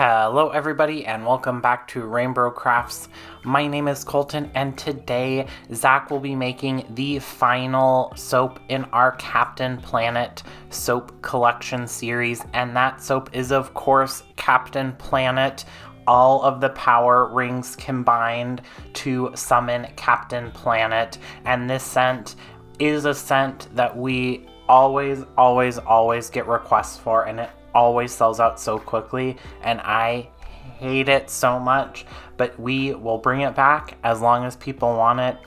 Hello everybody and welcome back to RainBro Crafts. My name is Colton and today Zach will be making the final soap in our Captain Planet soap collection series, and that soap is of course Captain Planet. All of the power rings combined to summon Captain Planet, and this scent is a scent that we always get requests for, and it always sells out so quickly, and I hate it so much, but we will bring it back as long as people want it.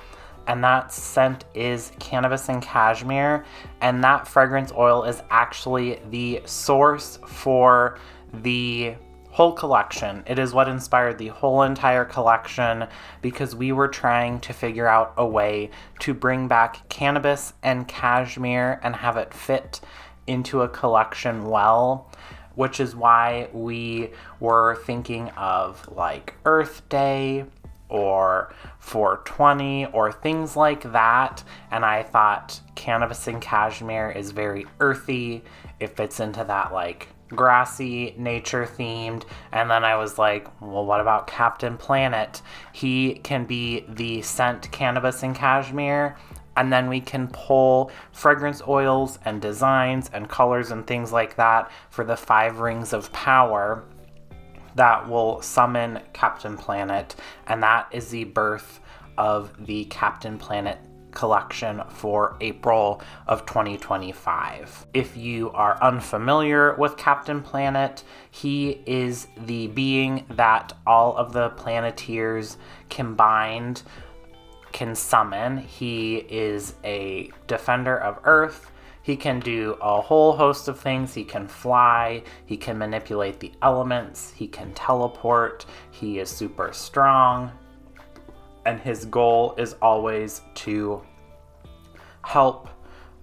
And that scent is Cannabis and Cashmere, and that fragrance oil is actually the source for the whole collection. It is what inspired the whole entire collection, because we were trying to figure out a way to bring back Cannabis and Cashmere and have it fit into a collection well, which is why we were thinking of like Earth Day or 420 or things like that. And I thought Cannabis and Cashmere is very earthy. It fits into that like grassy, nature themed. And then I was like, well, what about Captain Planet? He can be the scent Cannabis and Cashmere, and then we can pull fragrance oils and designs and colors and things like that for the 5 rings of power that will summon Captain Planet. And that is the birth of the Captain Planet collection for April of 2025. If you are unfamiliar with Captain Planet, he is the being that all of the Planeteers combined can summon. He is a defender of Earth. He can do a whole host of things. He can fly. He can manipulate the elements. He can teleport. He is super strong. And his goal is always to help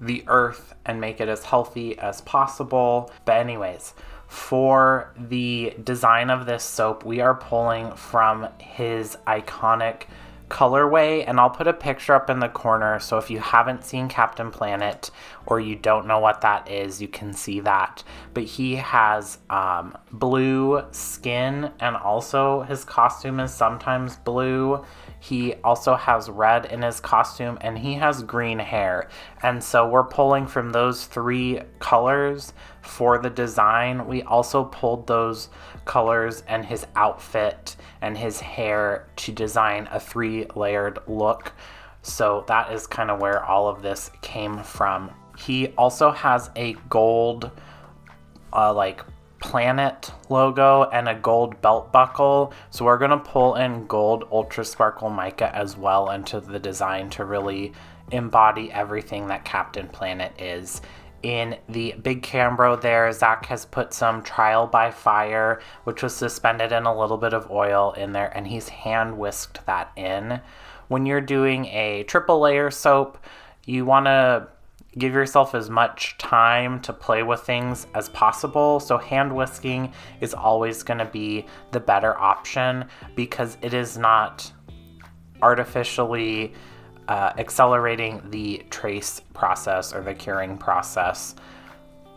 the Earth and make it as healthy as possible. But anyways, for the design of this soap, we are pulling from his iconic colorway, and I'll put a picture up in the corner, so if you haven't seen Captain Planet or you don't know what that is, you can see that. But he has blue skin, and also his costume is sometimes blue. He also has red in his costume, and he has green hair. And so we're pulling from those 3 colors for the design. We also pulled those colors and his outfit and his hair to design a 3-layered look. So that is kind of where all of this came from. He also has a gold planet logo and a gold belt buckle, so we're going to pull in gold ultra sparkle mica as well into the design to really embody everything that Captain Planet is. In the big Cambro there, Zach has put some Trial by Fire, which was suspended in a little bit of oil in there, and he's hand whisked that in. When you're doing a triple layer soap, you want to give yourself as much time to play with things as possible. So hand whisking is always going to be the better option, because it is not artificially accelerating the trace process or the curing process.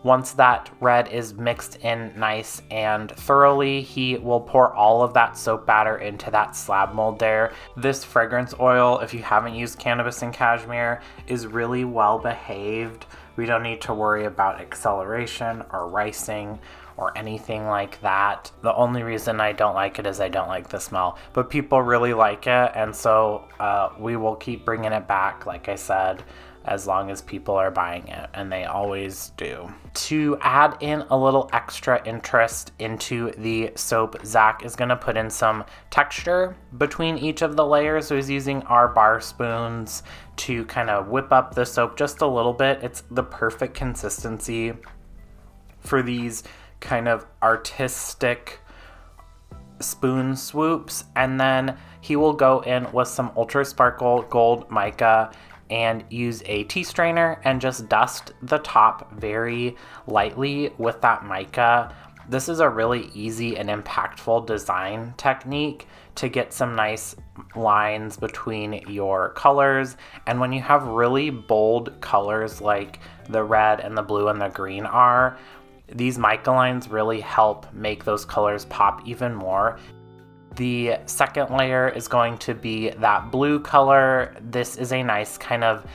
Once that red is mixed in nice and thoroughly, he will pour all of that soap batter into that slab mold there. This fragrance oil, if you haven't used Cannabis and Cashmere, is really well behaved. We don't need to worry about acceleration or ricing or anything like that. The only reason I don't like it is I don't like the smell, but people really like it, and so we will keep bringing it back, like I said, as long as people are buying it, and they always do. To add in a little extra interest into the soap, Zach is going to put in some texture between each of the layers. So he's using our bar spoons to kind of whip up the soap just a little bit. It's the perfect consistency for these kind of artistic spoon swoops. And then he will go in with some Ultra Sparkle Gold Mica and use a tea strainer and just dust the top very lightly with that mica. This is a really easy and impactful design technique to get some nice lines between your colors. And when you have really bold colors like the red and the blue and the green are, These mica lines really help make those colors pop even more. The second layer is going to be that blue color. This is a nice kind of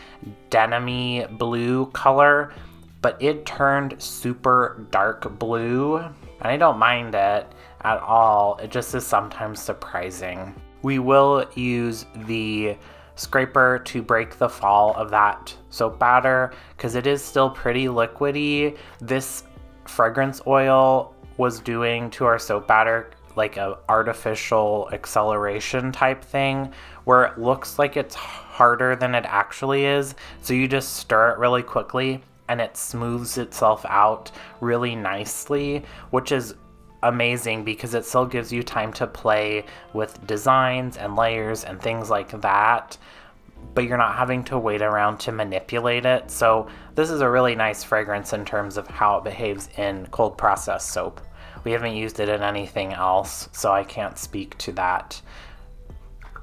denim-y blue color, but it turned super dark blue, and I don't mind it at all. It just is sometimes surprising. We will use the scraper to break the fall of that soap batter because it is still pretty liquidy. This fragrance oil was doing to our soap batter like a artificial acceleration type thing where it looks like it's harder than it actually is. So you just stir it really quickly and it smooths itself out really nicely, which is amazing because it still gives you time to play with designs and layers and things like that, but you're not having to wait around to manipulate it. So this is a really nice fragrance in terms of how it behaves in cold process soap. We haven't used it in anything else, so I can't speak to that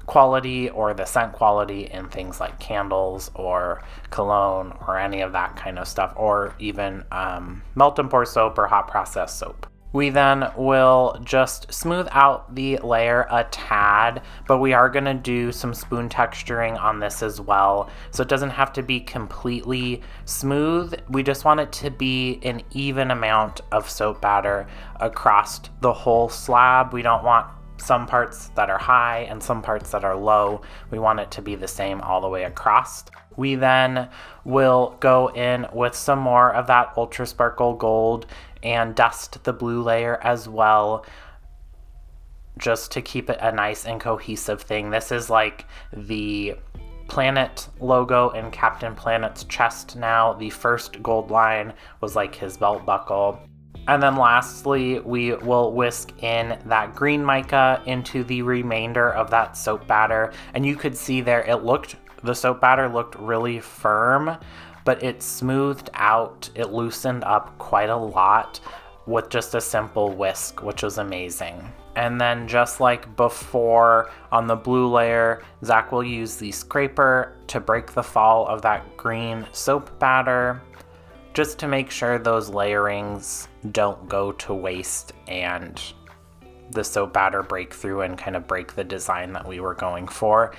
quality or the scent quality in things like candles or cologne or any of that kind of stuff, or even melt and pour soap or hot process soap. We then will just smooth out the layer a tad, but we are going to do some spoon texturing on this as well. So it doesn't have to be completely smooth. We just want it to be an even amount of soap batter across the whole slab. We don't want some parts that are high and some parts that are low. We want it to be the same all the way across. We then will go in with some more of that Ultra Sparkle Gold and dust the blue layer as well, just to keep it a nice and cohesive thing. This is like the Planet logo in Captain Planet's chest now. The first gold line was like his belt buckle. And then lastly, we will whisk in that green mica into the remainder of that soap batter. And you could see there, the soap batter looked really firm, but it smoothed out, it loosened up quite a lot with just a simple whisk, which was amazing. And then just like before on the blue layer, Zach will use the scraper to break the fall of that green soap batter, just to make sure those layerings don't go to waste and the soap batter break through and kind of break the design that we were going for.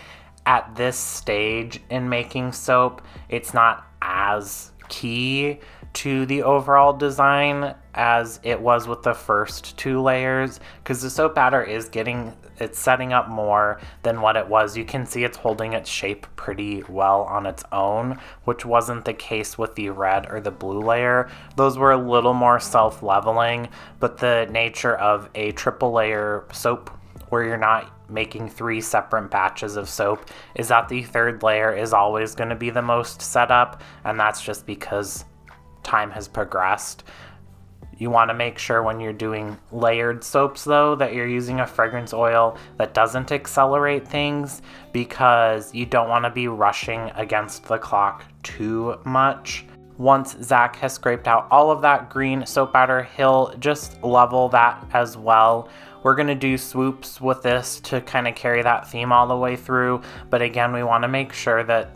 At this stage in making soap, it's not as key to the overall design as it was with the first two layers, because the soap batter it's setting up more than what it was. You can see it's holding its shape pretty well on its own, which wasn't the case with the red or the blue layer. Those were a little more self-leveling, but the nature of a triple layer soap where you're not making 3 separate batches of soap is that the third layer is always going to be the most set up, and that's just because time has progressed. You want to make sure when you're doing layered soaps though that you're using a fragrance oil that doesn't accelerate things, because you don't want to be rushing against the clock too much. Once Zach has scraped out all of that green soap batter, he'll just level that as well. We're going to do swoops with this to kind of carry that theme all the way through, but again, we want to make sure that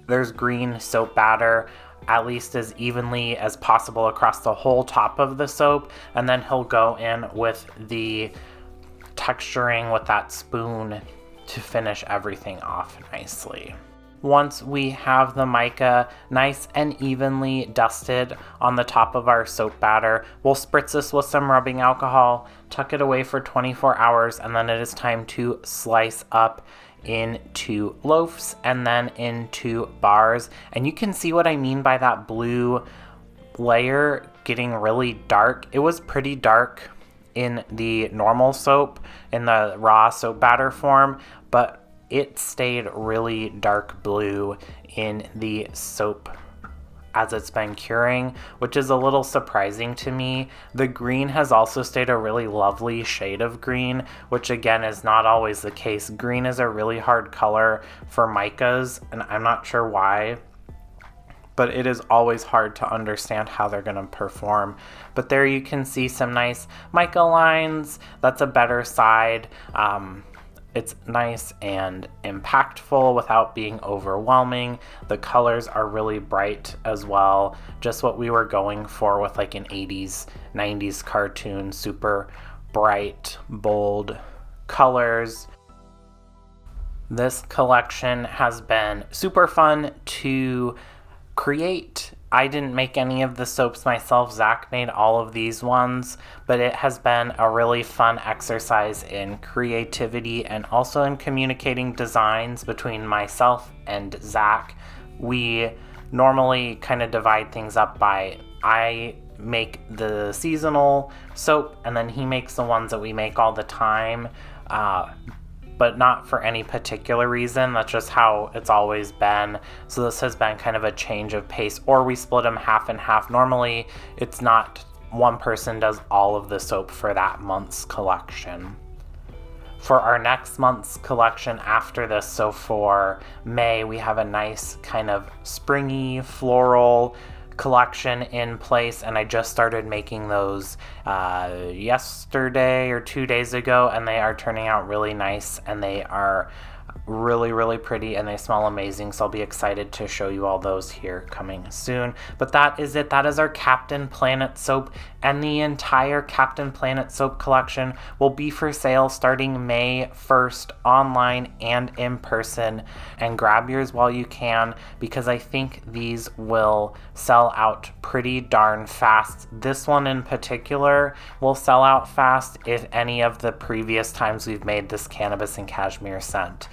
there's green soap batter at least as evenly as possible across the whole top of the soap, and then he'll go in with the texturing with that spoon to finish everything off nicely. Once we have the mica nice and evenly dusted on the top of our soap batter, we'll spritz this with some rubbing alcohol, tuck it away for 24 hours, and then it is time to slice up into loaves and then into bars. And you can see what I mean by that blue layer getting really dark. It was pretty dark in the normal soap, in the raw soap batter form, but it stayed really dark blue in the soap as it's been curing, which is a little surprising to me. The green has also stayed a really lovely shade of green, which again is not always the case. Green is a really hard color for micas, and I'm not sure why, but it is always hard to understand how they're going to perform. But there you can see some nice mica lines. That's a better side. It's nice and impactful without being overwhelming. The colors are really bright as well. Just what we were going for with like an 80s, 90s cartoon. Super bright, bold colors. This collection has been super fun to create. I didn't make any of the soaps myself. Zach made all of these ones, but it has been a really fun exercise in creativity and also in communicating designs between myself and Zach. We normally kind of divide things up by I make the seasonal soap and then he makes the ones that we make all the time. But not for any particular reason. That's just how it's always been. So this has been kind of a change of pace, or we split them half and half. Normally, it's not one person does all of the soap for that month's collection. For our next month's collection after this, so for May, we have a nice kind of springy floral collection in place, and I just started making those yesterday or 2 days ago, and they are turning out really nice, and they are really pretty, and they smell amazing. So I'll be excited to show you all those here coming soon. But that is it. That is our Captain Planet soap, and the entire Captain Planet soap collection will be for sale starting May 1st online and in person. And grab yours while you can, because I think these will sell out pretty darn fast. This one in particular will sell out fast if any of the previous times we've made this Cannabis and Cashmere scent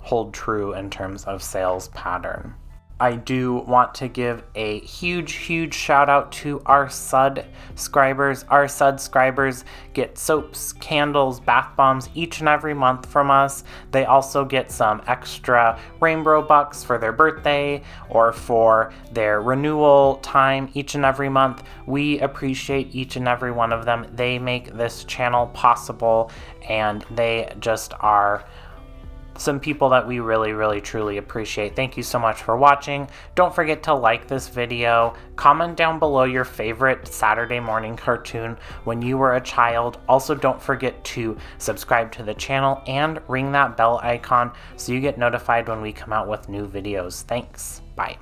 hold true in terms of sales pattern. I do want to give a huge shout out to our subscribers. Our subscribers get soaps, candles, bath bombs each and every month from us. They also get some extra RainBro bucks for their birthday or for their renewal time each and every month. We appreciate each and every one of them. They make this channel possible, and they just are some people that we really truly appreciate. Thank you so much for watching. Don't forget to like this video. Comment down below your favorite Saturday morning cartoon when you were a child. Also, don't forget to subscribe to the channel and ring that bell icon so you get notified when we come out with new videos. Thanks. Bye.